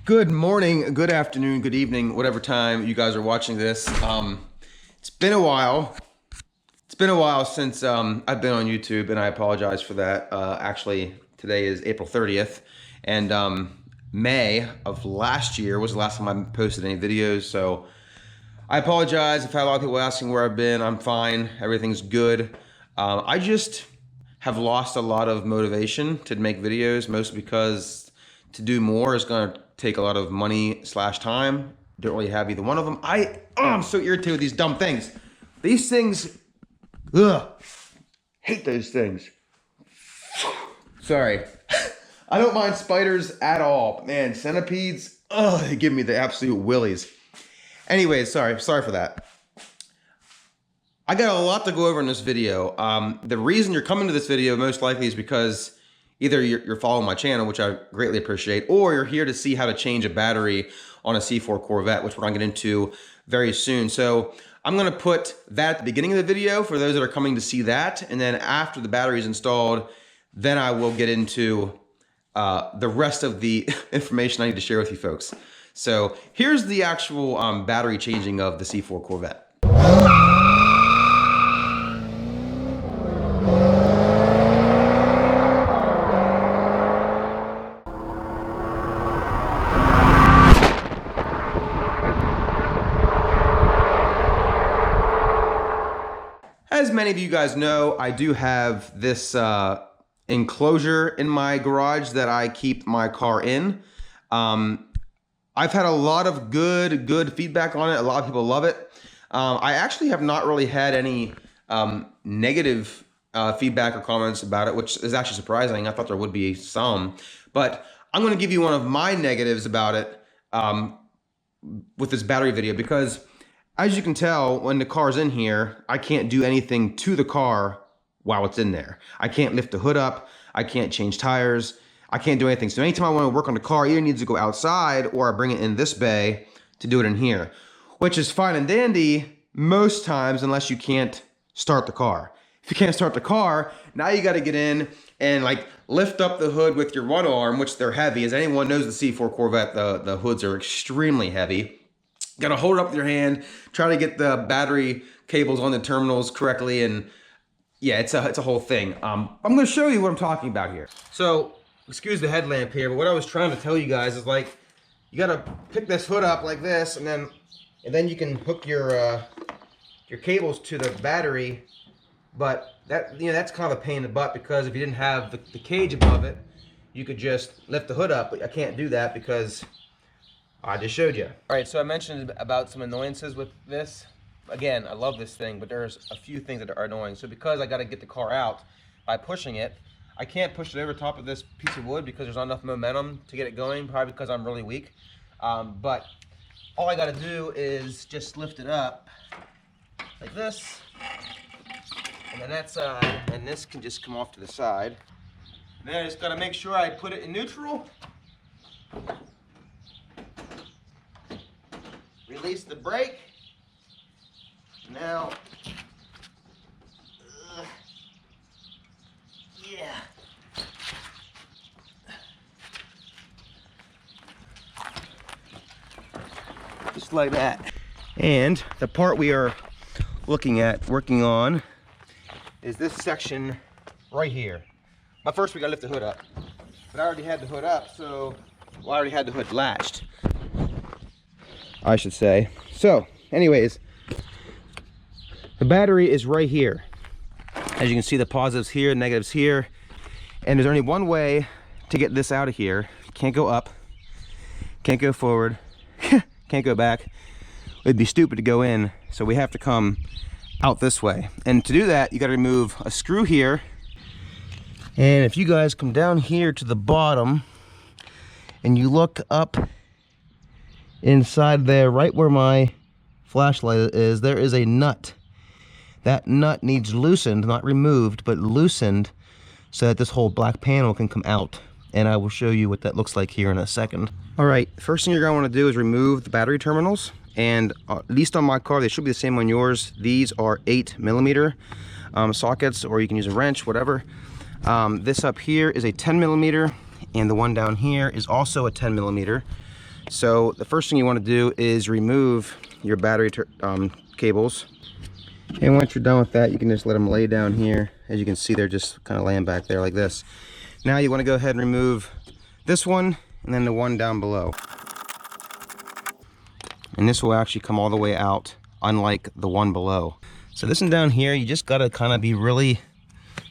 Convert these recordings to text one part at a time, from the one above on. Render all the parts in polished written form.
Good morning, good afternoon, good evening, whatever time you guys are watching this. It's been a while. It's been a while since I've been on YouTube, and I apologize for that. Actually, today is April 30th, and May of last year was the last time I posted any videos, so I apologize. I've had a lot of people asking where I've been. I'm fine. Everything's good. I just have lost a lot of motivation to make videos, mostly because to do more is going to take a lot of money / time. Don't really have either one of them. I'm so irritated with these dumb things. These things, hate those things. Sorry. I don't mind spiders at all. But man, centipedes, they give me the absolute willies. Anyways, sorry for that. I got a lot to go over in this video. The reason you're coming to this video most likely is because either you're following my channel, which I greatly appreciate, or you're here to see how to change a battery on a C4 Corvette, which we're going to get into very soon. So I'm going to put that at the beginning of the video for those that are coming to see that. And then after the battery is installed, then I will get into the rest of the information I need to share with you folks. So here's the actual battery changing of the C4 Corvette. As many of you guys know, I do have this enclosure in my garage that I keep my car in. I've had a lot of good feedback on it. A lot of people love it. I actually have not really had any negative feedback or comments about it, which is actually surprising. I thought there would be some. But I'm going to give you one of my negatives about it with this battery video, because as you can tell, when the car's in here, I can't do anything to the car while it's in there. I can't lift the hood up. I can't change tires. I can't do anything. So anytime I want to work on the car, either needs to go outside or I bring it in this bay to do it in here, which is fine and dandy most times unless you can't start the car. If you can't start the car, now you got to get in and like lift up the hood with your one arm, which they're heavy. As anyone knows, the C4 Corvette, the hoods are extremely heavy. Got to hold it up with your hand, try to get the battery cables on the terminals correctly, and yeah, it's a whole thing. I'm going to show you what I'm talking about here. So, excuse the headlamp here, but what I was trying to tell you guys is like, you got to pick this hood up like this, and then you can hook your cables to the battery. But that, that's kind of a pain in the butt, because if you didn't have the cage above it, you could just lift the hood up, but I can't do that because I just showed you. All right, so I mentioned about some annoyances with this. Again, I love this thing, but there's a few things that are annoying. So because I got to get the car out by pushing it, I can't push it over top of this piece of wood because there's not enough momentum to get it going, probably because I'm really weak. But all I got to do is just lift it up like this, and then that side, and this can just come off to the side. And then I just got to make sure I put it in neutral. Release the brake. Now, yeah. Just like that. And the part we are working on, is this section right here. But first we gotta lift the hood up. But I already had the hood up, so, well, I already had the hood latched, I should say. So, anyways, the battery is right here. As you can see, the positives here, negatives here. And there's only one way to get this out of here. You can't go up, can't go forward, can't go back. It'd be stupid to go in, so we have to come out this way. And to do that, you gotta remove a screw here. And if you guys come down here to the bottom and you look up inside there, right where my flashlight is, there is a nut. That nut needs loosened, not removed, but loosened, so that this whole black panel can come out. And I will show you what that looks like here in a second. All right, first thing you're gonna wanna do is remove the battery terminals. And at least on my car, they should be the same on yours. These are 8mm sockets, or you can use a wrench, whatever. This up here is a 10mm, and the one down here is also a 10mm. So the first thing you want to do is remove your battery cables. And once you're done with that, you can just let them lay down here. As you can see, they're just kind of laying back there like this. Now you want to go ahead and remove this one and then the one down below. And this will actually come all the way out, unlike the one below. So this one down here, you just got to kind of be really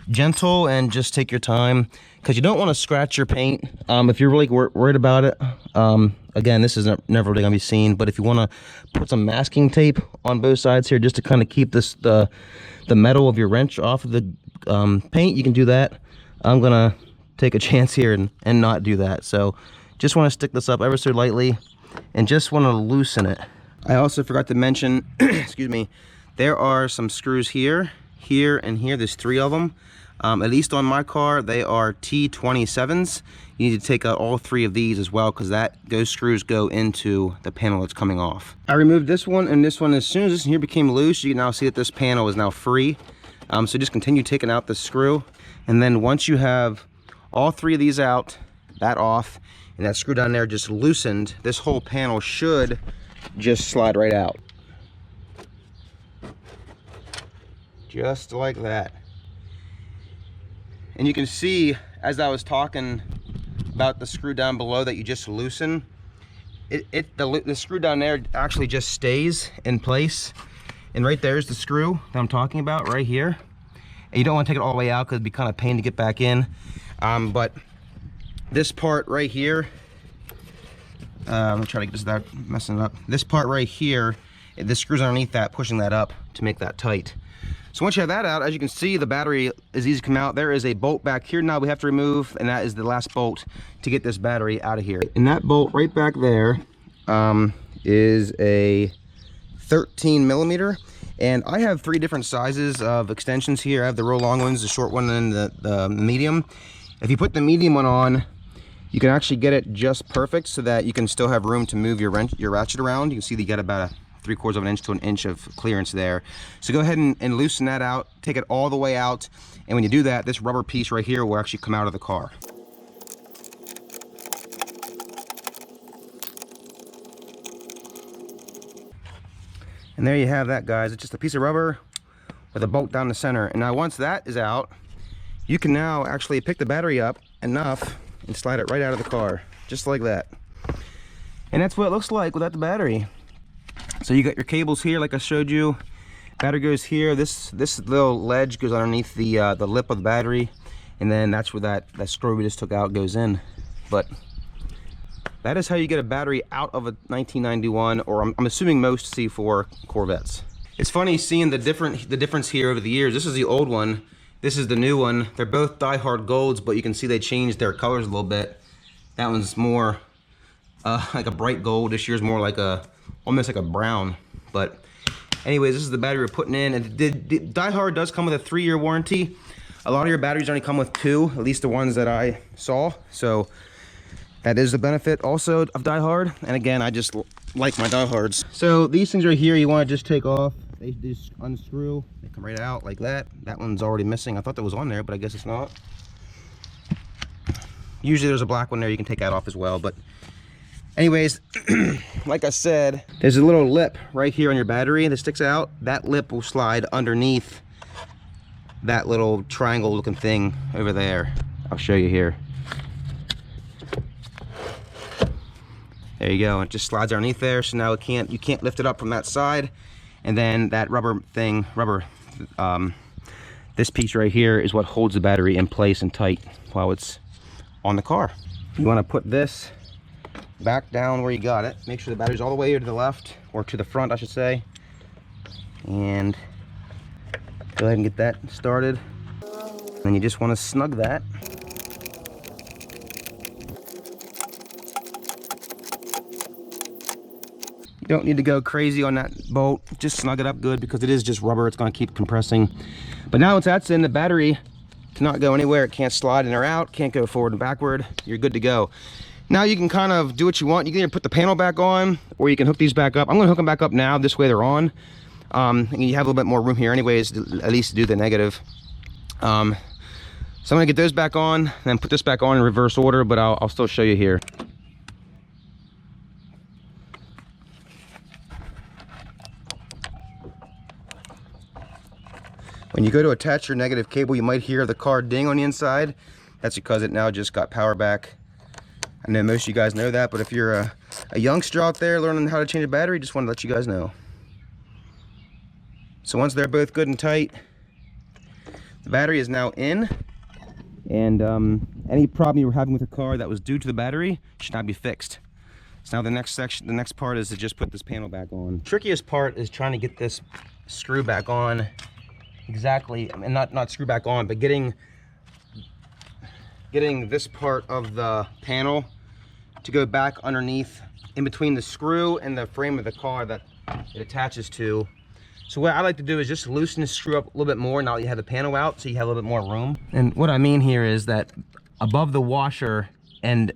gentle and just take your time, because you don't want to scratch your paint. If you're really worried about it, again, this is never really gonna be seen, but if you want to put some masking tape on both sides here just to kind of keep this the metal of your wrench off of the paint, you can do that. I'm gonna take a chance here and not do that. So just want to stick this up ever so lightly and just want to loosen it. I also forgot to mention excuse me, there are some screws here, and here. There's 3 of them. At least on my car, they are T27s. You need to take out all 3 of these as well, because those screws go into the panel that's coming off. I removed this one and this one. As soon as this here became loose, you can now see that this panel is now free. So just continue taking out the screw. And then once you have all 3 of these out, that off, and that screw down there just loosened, this whole panel should just slide right out. Just like that. And you can see, as I was talking about the screw down below that you just loosen, the screw down there actually just stays in place. And right there's the screw that I'm talking about right here. And you don't want to take it all the way out because it'd be kind of a pain to get back in. But this part right here, I'm gonna try to get this without messing it up. This part right here, the screws underneath that, pushing that up to make that tight. So once you have that out, as you can see, the battery is easy to come out. There is a bolt back here now we have to remove, and that is the last bolt to get this battery out of here. And that bolt right back there is a 13 millimeter. And I have 3 different sizes of extensions here. I have the real long ones, the short one, and the medium. If you put the medium one on, you can actually get it just perfect so that you can still have room to move your ratchet around. You can see that you got about a 3/4 of an inch to an inch of clearance there. So go ahead and loosen that out, take it all the way out, and when you do that, this rubber piece right here will actually come out of the car. And there you have that, guys. It's just a piece of rubber with a bolt down the center. And now once that is out, you can now actually pick the battery up enough and slide it right out of the car, just like that. And that's what it looks like without the battery. So you got your cables here, like I showed you. Battery goes here. This little ledge goes underneath the lip of the battery, and then that's where that screw we just took out goes in. But that is how you get a battery out of a 1991, or I'm assuming most C4 Corvettes. It's funny seeing the difference here over the years. This is the old one. This is the new one. They're both die-hard golds, but you can see they changed their colors a little bit. That one's more like a bright gold. This year's more like almost like a brown. But anyways, this is the battery we're putting in. And the die-hard does come with a 3-year warranty. A lot of your batteries only come with 2, at least the ones that I saw. So that is the benefit also of die-hard. And again, I just like my die-hards. So these things right here, you want to just take off. They just unscrew. They come right out like that. That one's already missing. I thought that was on there, but I guess it's not. Usually there's a black one there. You can take that off as well. But anyways, like I said, there's a little lip right here on your battery that sticks out. That lip will slide underneath that little triangle looking thing over there. I'll show you here. There you go. It just slides underneath there. So now you can't lift it up from that side. And then that this piece right here is what holds the battery in place and tight while it's on the car. You want to put this back down where you got it. Make sure the battery's all the way to the left, or to the front, I should say. And go ahead and get that started. And you just want to snug that. You don't need to go crazy on that bolt. Just snug it up good, because it is just rubber. It's going to keep compressing. But now once that's in, the battery cannot go anywhere. It can't slide in or out. Can't go forward and backward. You're good to go. Now you can kind of do what you want. You can either put the panel back on, or you can hook these back up. I'm going to hook them back up now. This way they're on. And you have a little bit more room here anyways, at least to do the negative. So I'm going to get those back on, and then put this back on in reverse order, but I'll still show you here. When you go to attach your negative cable, you might hear the car ding on the inside. That's because it now just got power back. I know most of you guys know that, but if you're a youngster out there learning how to change a battery, just want to let you guys know. So once they're both good and tight, the battery is now in, and any problem you were having with your car that was due to the battery should now be fixed. So now the next part is to just put this panel back on. Trickiest part is trying to get this screw back on exactly, I mean, not screw back on, but getting this part of the panel to go back underneath in between the screw and the frame of the car that it attaches to. So what I like to do is just loosen the screw up a little bit more now that you have the panel out, so you have a little bit more room. And what I mean here is that above the washer and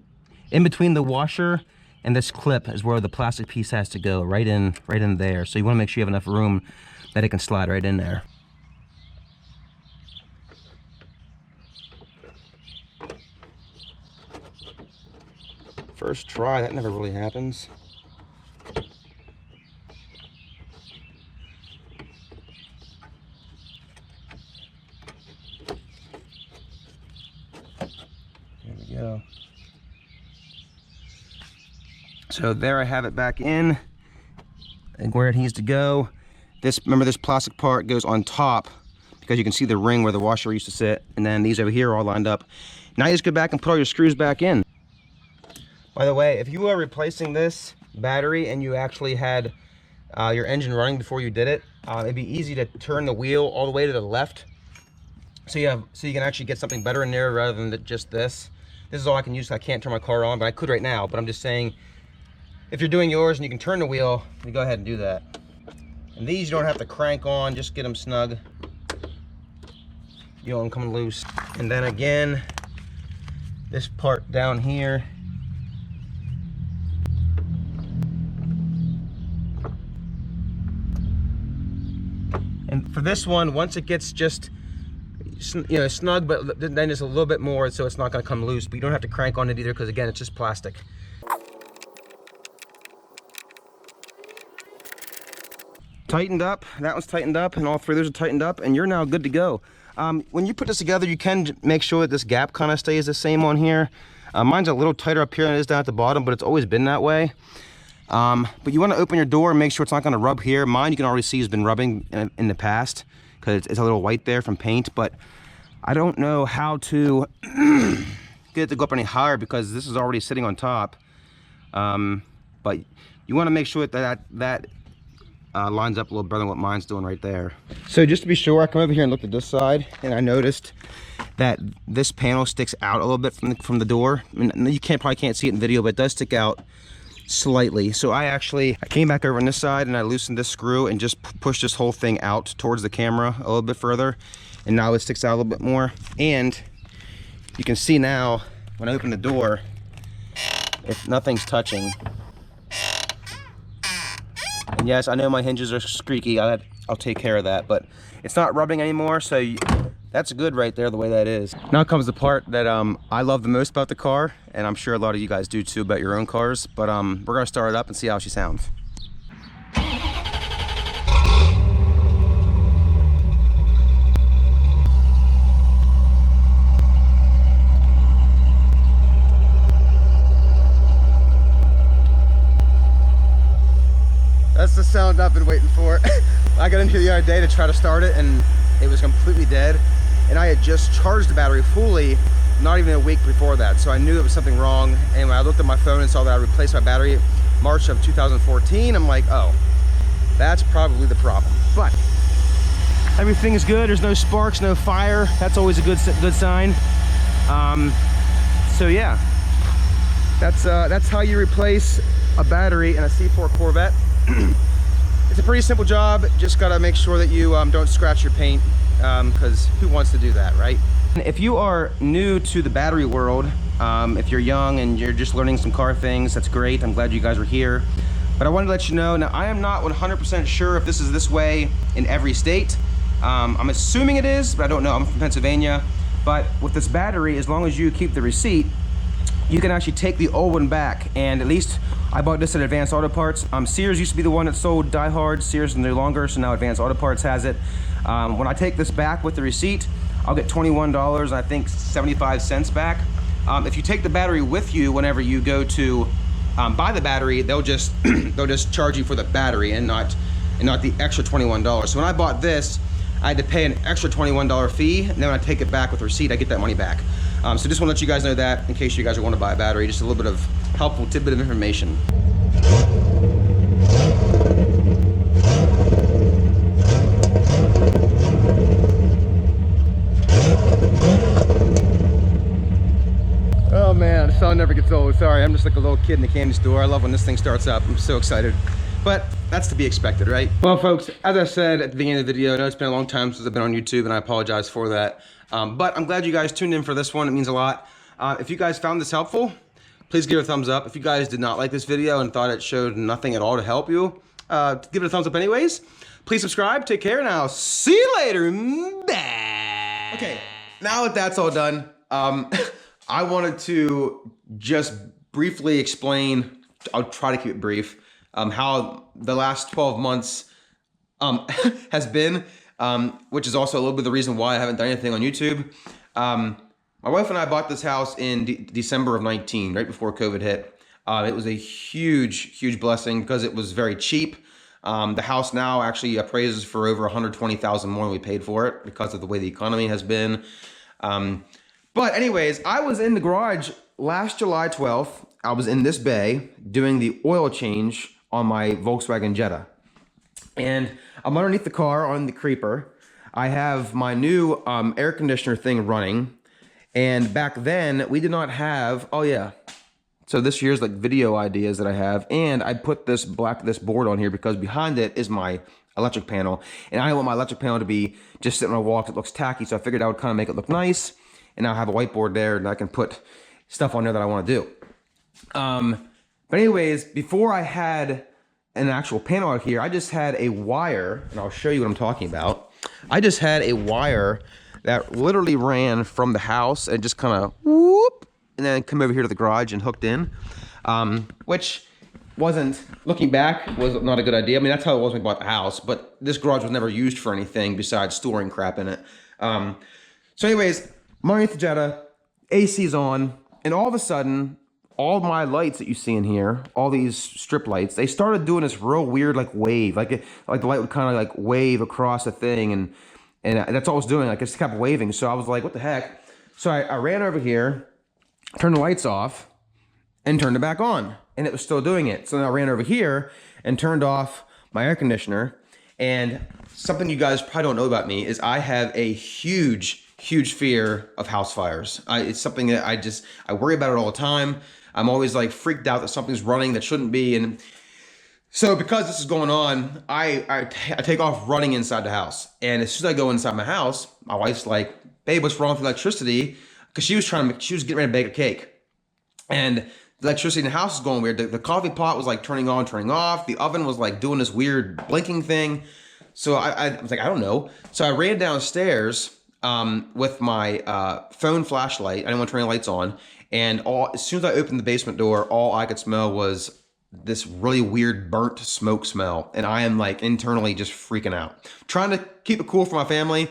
in between the washer and this clip is where the plastic piece has to go, right in there. So you want to make sure you have enough room that it can slide right in there. First try, that never really happens. There we go. So there I have it back in and where it needs to go. Remember this plastic part goes on top because you can see the ring where the washer used to sit, and then these over here are all lined up. Now you just go back and put all your screws back in. By the way, if you are replacing this battery and you actually had your engine running before you did it, it'd be easy to turn the wheel all the way to the left, so you can actually get something better in there rather than just this. This is all I can use. I can't turn my car on, but I could right now. But I'm just saying, if you're doing yours and you can turn the wheel, you go ahead and do that. And these you don't have to crank on, just get them snug. You don't want them coming loose. And then again, this part down here, and for this one, once it gets just snug, but then just a little bit more, so it's not going to come loose. But you don't have to crank on it either, because again, it's just plastic. Tightened up, that one's tightened up, and all three of those are tightened up, and you're now good to go. When you put this together, you can make sure that this gap kind of stays the same on here. Mine's a little tighter up here than it is down at the bottom, but it's always been that way. But you want to open your door and make sure it's not going to rub here. Mine, you can already see, has been rubbing in the past because it's a little white there from paint, but I don't know how to get it to go up any higher because this is already sitting on top. But you want to make sure that lines up a little better than what mine's doing right there. So just to be sure, I come over here and looked at this side, and I noticed that this panel sticks out a little bit from the door. I mean, you probably can't see it in video, but it does stick out slightly. So I came back over on this side and I loosened this screw and just pushed this whole thing out towards the camera a little bit further, and now it sticks out a little bit more. And you can see now when I open the door, if nothing's touching. And yes, I know my hinges are squeaky. I'll take care of that, but it's not rubbing anymore, so that's good right there, the way that is. Now comes the part that I love the most about the car, and I'm sure a lot of you guys do too about your own cars, but we're gonna start it up and see how she sounds. That's the sound I've been waiting for. I got into the other day to try to start it, and it was completely dead. And I had just charged the battery fully, not even a week before that. So I knew there was something wrong. And when I looked at my phone and saw that I replaced my battery March of 2014, I'm like, oh, that's probably the problem. But everything is good. There's no sparks, no fire. That's always a good sign. So yeah, that's how you replace a battery in a C4 Corvette. It's a pretty simple job. Just gotta make sure that you don't scratch your paint, because who wants to do that, right? If you are new to the battery world, if you're young and you're just learning some car things, that's great. I'm glad you guys are here. But I wanted to let you know, now I am not 100% sure if this is this way in every state. I'm assuming it is, but I don't know. I'm from Pennsylvania. But with this battery, as long as you keep the receipt, you can actually take the old one back. And at least I bought this at Advanced Auto Parts. Sears used to be the one that sold Die Hard. Sears is no longer, so now Advanced Auto Parts has it. When I take this back with the receipt, I'll get $21, I think 75 cents back. If you take the battery with you whenever you go to buy the battery, they'll just they'll just charge you for the battery and not the extra $21. So when I bought this, I had to pay an extra $21 fee, and then when I take it back with the receipt, I get that money back. So just want to let you guys know that in case you guys want to buy a battery, just a little bit of helpful tidbit of information. Oh man, the song never gets old. Sorry, I'm just like a little kid in the candy store. I love when this thing starts up. I'm so excited. But that's to be expected, right? Well, folks, as I said at the beginning of the video, I know it's been a long time since I've been on YouTube, and I apologize for that. But I'm glad you guys tuned in for this one. It means a lot. If you guys found this helpful, please give it a thumbs up. If you guys did not like this video and thought it showed nothing at all to help you, give it a thumbs up anyways. Please subscribe. Take care, and I'll see you later. Bye. Okay, now that that's all done, I wanted to just briefly explain, I'll try to keep it brief, how the last 12 months has been, which is also a little bit of the reason why I haven't done anything on YouTube. My wife and I bought this house in December of 19, right before COVID hit. It was a huge blessing because it was very cheap. The house now actually appraises for over $120,000 more than we paid for it because of the way the economy has been. But anyways, I was in the garage last July 12th. I was in this bay doing the oil change on my Volkswagen Jetta. And I'm underneath the car on the creeper. I have my new air conditioner thing running. And back then, we did not have, oh yeah. So this here's like video ideas that I have. And I put this board on here because behind it is my electric panel. And I don't want my electric panel to be just sitting on a wall because it looks tacky. So I figured I would kind of make it look nice. And I have a whiteboard there and I can put stuff on there that I want to do. But anyways, before I had an actual panel out here, I just had a wire, and I'll show you what I'm talking about. I just had a wire that literally ran from the house and just kind of whoop, and then come over here to the garage and hooked in, which wasn't, looking back, was not a good idea. I mean, that's how it was when we bought the house, but this garage was never used for anything besides storing crap in it. So anyways, I'm underneath the Jetta, AC's on, and all of a sudden, all my lights that you see in here, all these strip lights, they started doing this real weird like wave, like the light would kind of like wave across the thing, and that's all it was doing. Like it just kept waving. So I was like, what the heck? So I ran over here, turned the lights off, and turned it back on, and it was still doing it. So then I ran over here and turned off my air conditioner. And something you guys probably don't know about me is I have a huge fear of house fires. It's something that I worry about it all the time. I'm always like freaked out that something's running that shouldn't be. And so because this is going on, I take off running inside the house. And as soon as I go inside my house, my wife's like, babe, what's wrong with the electricity? Because she was getting ready to bake a cake. And the electricity in the house is going weird. The coffee pot was like turning on, turning off. The oven was like doing this weird blinking thing. So I was like, I don't know. So I ran downstairs with my phone flashlight. I didn't want to turn the lights on. And as soon as I opened the basement door, all I could smell was this really weird burnt smoke smell. And I am like internally just freaking out. Trying to keep it cool for my family.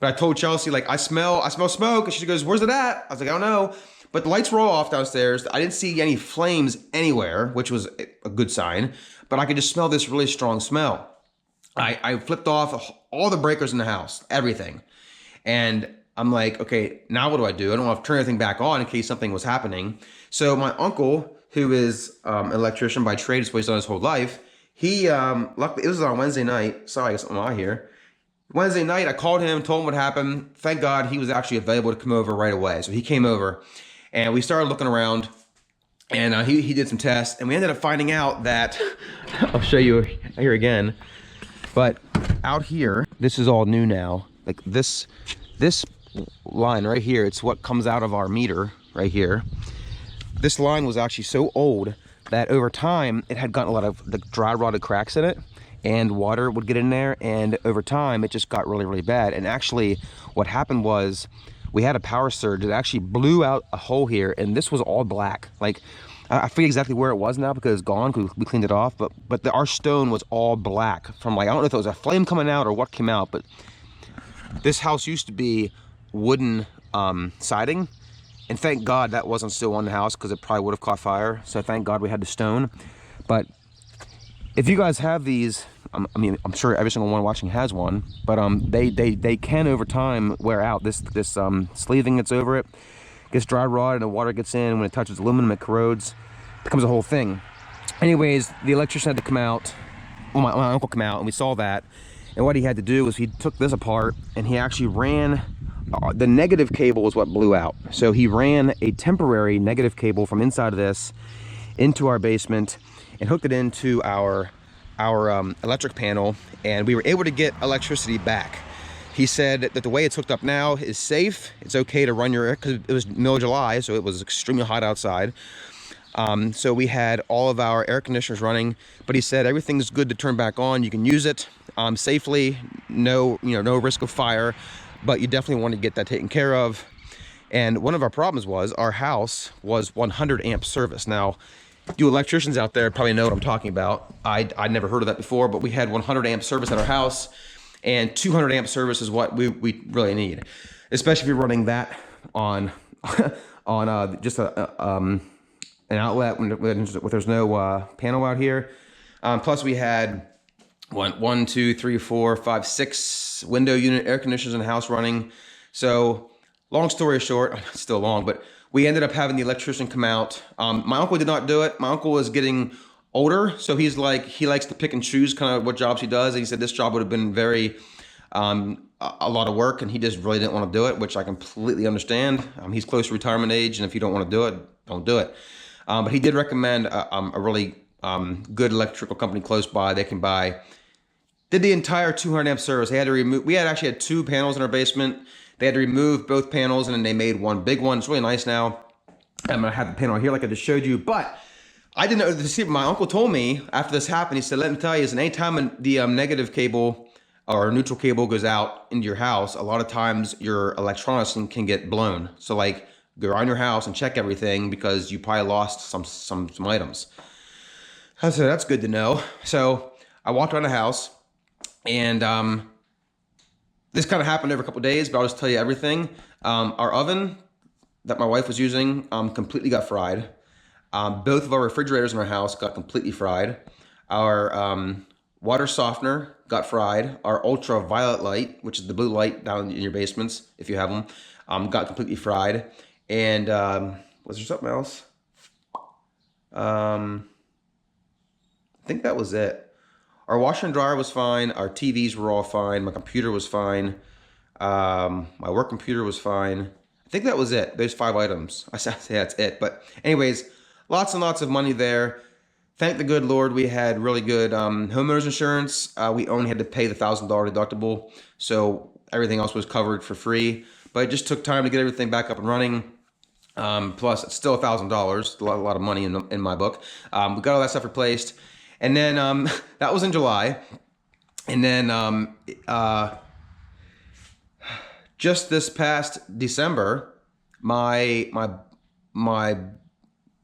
But I told Chelsea, like, I smell smoke. And she goes, where's it at? I was like, I don't know. But the lights were all off downstairs. I didn't see any flames anywhere, which was a good sign. But I could just smell this really strong smell. I flipped off all the breakers in the house, everything. And I'm like, okay, now what do I do? I don't want to turn everything back on in case something was happening. So my uncle, who is an electrician by trade, is what he's done his whole life. He, luckily, it was on Wednesday night. Sorry, I guess I'm out here. Wednesday night, I called him, told him what happened. Thank God he was actually available to come over right away. So he came over and we started looking around, and he did some tests, and we ended up finding out that, I'll show you here again, but out here, this is all new now. Like this line right here, it's what comes out of our meter right here. This line was actually so old that over time it had gotten a lot of the dry rotted cracks in it, and water would get in there, and over time it just got really bad. And actually what happened was we had a power surge that actually blew out a hole here, and this was all black. Like, I forget exactly where it was now because it's gone, because we cleaned it off, but our stone was all black from, like, I don't know if it was a flame coming out or what came out, but This house used to be wooden siding, and thank God that wasn't still on the house because it probably would have caught fire. So thank God we had the stone. But if you guys have these, I mean, I'm sure every single one watching has one, but they can over time wear out. This sleeving that's over it gets dry rot and the water gets in. When it touches aluminum, it corrodes. It becomes a whole thing. Anyways, the electrician had to come out. Well, my uncle came out and we saw that. And what he had to do was he took this apart and he actually ran, the negative cable was what blew out. So he ran a temporary negative cable from inside of this into our basement and hooked it into our electric panel, and we were able to get electricity back. He said that the way it's hooked up now is safe. It's okay to run your air, because it was middle of July, so it was extremely hot outside. So we had all of our air conditioners running, but he said everything's good to turn back on. You can use it safely, no risk of fire, but you definitely want to get that taken care of. And one of our problems was our house was 100 amp service. Now, you electricians out there probably know what I'm talking about. I'd never heard of that before, but we had 100 amp service at our house, and 200 amp service is what we really need, especially if you're running that on just an outlet when there's no panel out here. Plus we had one, two, three, four, five, six window unit air conditioners in the house running. So long story short, still long, but we ended up having the electrician come out. My uncle did not do it. My uncle was getting older, so he likes to pick and choose kind of what jobs he does. And he said this job would have been very a lot of work, and he just really didn't want to do it, which I completely understand. He's close to retirement age, and if you don't want to do it, don't do it. But he did recommend a really good electrical company close by. They can buy. Did the entire 200 amp service. They had to remove. We actually had two panels in our basement. They had to remove both panels, and then they made one big one. It's really nice now. I'm gonna have the panel here like I just showed you, but I didn't know this. My uncle told me after this happened, he said, let me tell you, is anytime the negative cable or neutral cable goes out into your house, a lot of times your electronics can get blown. So like, go around your house and check everything because you probably lost some items. I said, that's good to know. So I walked around the house, and this kind of happened over a couple of days, but I'll just tell you everything. Our oven that my wife was using completely got fried. Both of our refrigerators in our house got completely fried. Our water softener got fried. Our ultraviolet light, which is the blue light down in your basements, if you have them, got completely fried. And was there something else? I think that was it. Our washer and dryer was fine. Our TVs were all fine. My computer was fine. My work computer was fine. I think that was it. Those 5 items. I say that's it. But anyways, lots and lots of money there. Thank the good Lord we had really good homeowners insurance. We only had to pay the $1,000 deductible, so everything else was covered for free. But it just took time to get everything back up and running. Plus, it's still $1,000, a lot of money in my book. We got all that stuff replaced. And then that was in July. And then just this past December, my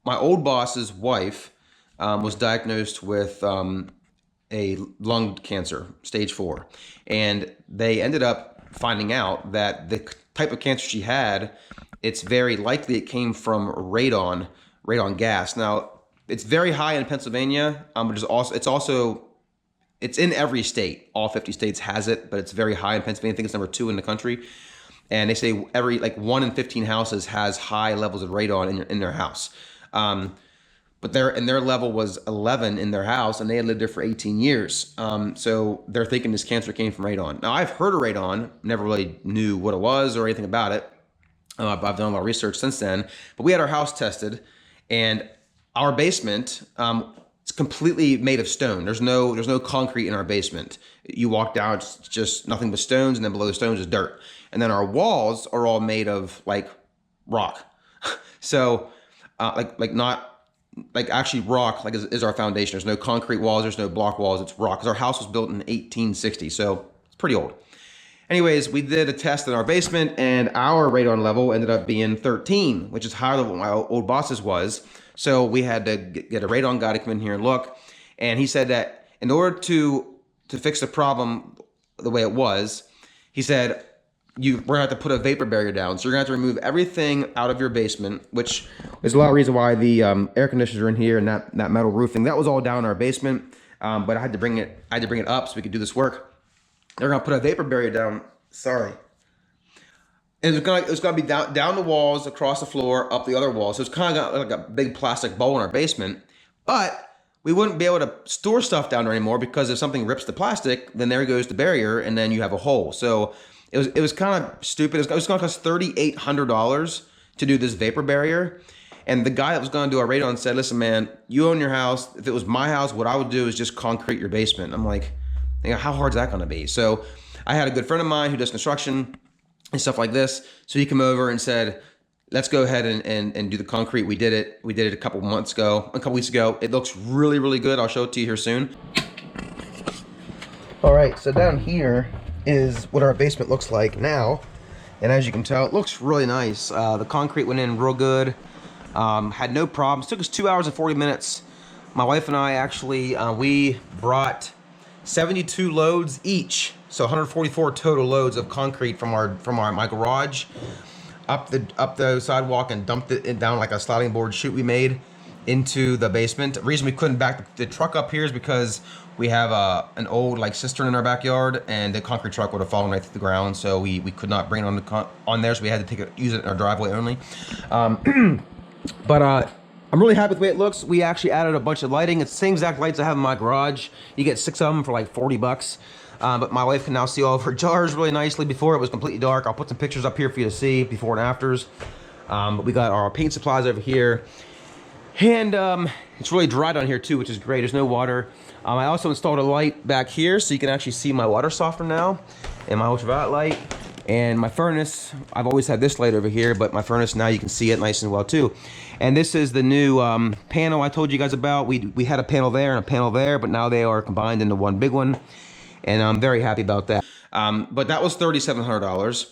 old boss's wife was diagnosed with a lung cancer, stage 4. And they ended up finding out that the type of cancer she had, it's very likely it came from radon gas. Now, it's very high in Pennsylvania, but it's in every state. All 50 states has it, but it's very high in Pennsylvania. I think it's number 2 in the country. And they say every 1 in 15 houses has high levels of radon in their house. But their level was 11 in their house, and they had lived there for 18 years. So they're thinking this cancer came from radon. Now, I've heard of radon, never really knew what it was or anything about it. I've done a lot of research since then. But we had our house tested, and our basement, it's completely made of stone. There's no concrete in our basement. You walk down, it's just nothing but stones, and then below the stones is dirt. And then our walls are all made of rock. So not actually rock is our foundation. There's no concrete walls, there's no block walls, it's rock. Because our house was built in 1860, so it's pretty old. Anyways, we did a test in our basement, and our radon level ended up being 13, which is higher than what my old boss's was. So we had to get a radon guy to come in here and look. And he said that in order to fix the problem the way it was, he said, we're gonna have to put a vapor barrier down. So you're gonna have to remove everything out of your basement, which is a lot of reason why the air conditioners are in here and that metal roofing. That was all down in our basement, but I had to bring it up so we could do this work. They're gonna put a vapor barrier down. Sorry. And it's gonna be down the walls, across the floor, up the other walls. So it's kind of got like a big plastic bowl in our basement, but we wouldn't be able to store stuff down there anymore because if something rips the plastic, then there goes the barrier, and then you have a hole. So it was kind of stupid. It was gonna cost $3,800 to do this vapor barrier. And the guy that was gonna do our radon said, "Listen, man, you own your house. If it was my house, what I would do is just concrete your basement." I'm like, how hard is that gonna be? So I had a good friend of mine who does construction and stuff like this. So he came over and said, let's go ahead and do the concrete. We did it. We did it a couple weeks ago. It looks really, really good. I'll show it to you here soon. All right, so down here is what our basement looks like now. And as you can tell, it looks really nice. The concrete went in real good. Had no problems. It took us 2 hours and 40 minutes. My wife and I actually, we brought 72 loads each. So 144 total loads of concrete from my garage up the sidewalk and dumped it down like a sliding board chute we made into the basement. The reason we couldn't back the truck up here is because we have an old like cistern in our backyard, and the concrete truck would have fallen right through the ground. So we could not bring it on there. So we had to use it in our driveway only. But I'm really happy with the way it looks. We actually added a bunch of lighting. It's the same exact lights I have in my garage. You get 6 of them for like 40 bucks. But my wife can now see all of her jars really nicely. Before it was completely dark. I'll put some pictures up here for you to see before and afters. But we got our paint supplies over here. And it's really dry down here too, which is great. There's no water. I also installed a light back here so you can actually see my water softener now and my ultraviolet light. And my furnace, I've always had this light over here, but my furnace now you can see it nice and well too. And this is the new panel I told you guys about. We had a panel there and a panel there, but now they are combined into one big one. And I'm very happy about that. But that was $3,700.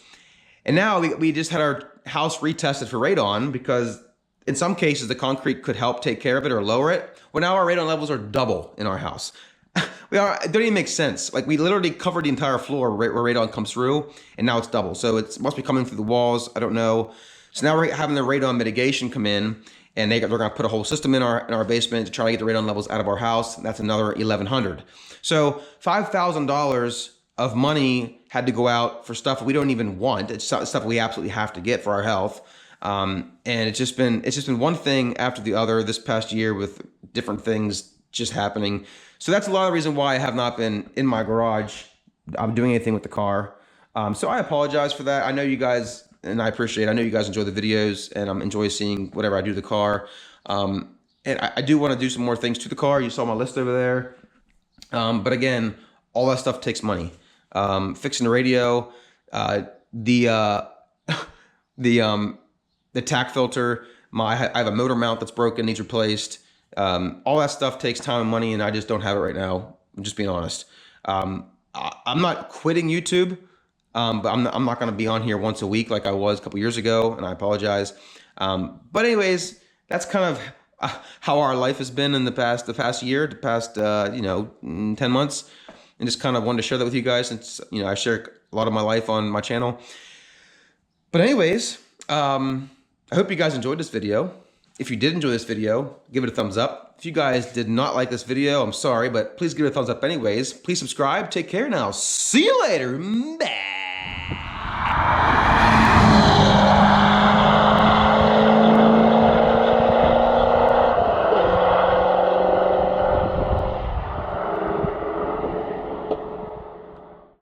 And now we just had our house retested for radon because in some cases the concrete could help take care of it or lower it. Well, now our radon levels are double in our house. It don't even make sense. Like we literally covered the entire floor where radon comes through, and now it's double. So it must be coming through the walls. I don't know. So now we're having the radon mitigation come in, and they're going to put a whole system in our basement to try to get the radon levels out of our house. And that's another $1,100. So $5,000 of money had to go out for stuff we don't even want. It's stuff we absolutely have to get for our health. And it's just been one thing after the other this past year with different things just happening. So that's a lot of the reason why I have not been in my garage doing anything with the car. So I apologize for that. I know you guys, and I appreciate it. I know you guys enjoy the videos, and enjoy seeing whatever I do to the car. And I do want to do some more things to the car. You saw my list over there. But again, all that stuff takes money. Fixing the radio, the tack filter, I have a motor mount that's broken, needs replaced. All that stuff takes time and money, and I just don't have it right now. I'm just being honest. I'm not quitting YouTube, but I'm not going to be on here once a week like I was a couple years ago, and I apologize. But anyways, that's kind of how our life has been in the past year, the past 10 months, and just kind of wanted to share that with you guys since I share a lot of my life on my channel. But anyways, I hope you guys enjoyed this video. If you did enjoy this video, give it a thumbs up. If you guys did not like this video, I'm sorry, but please give it a thumbs up anyways. Please subscribe. Take care now. See you later. Bye.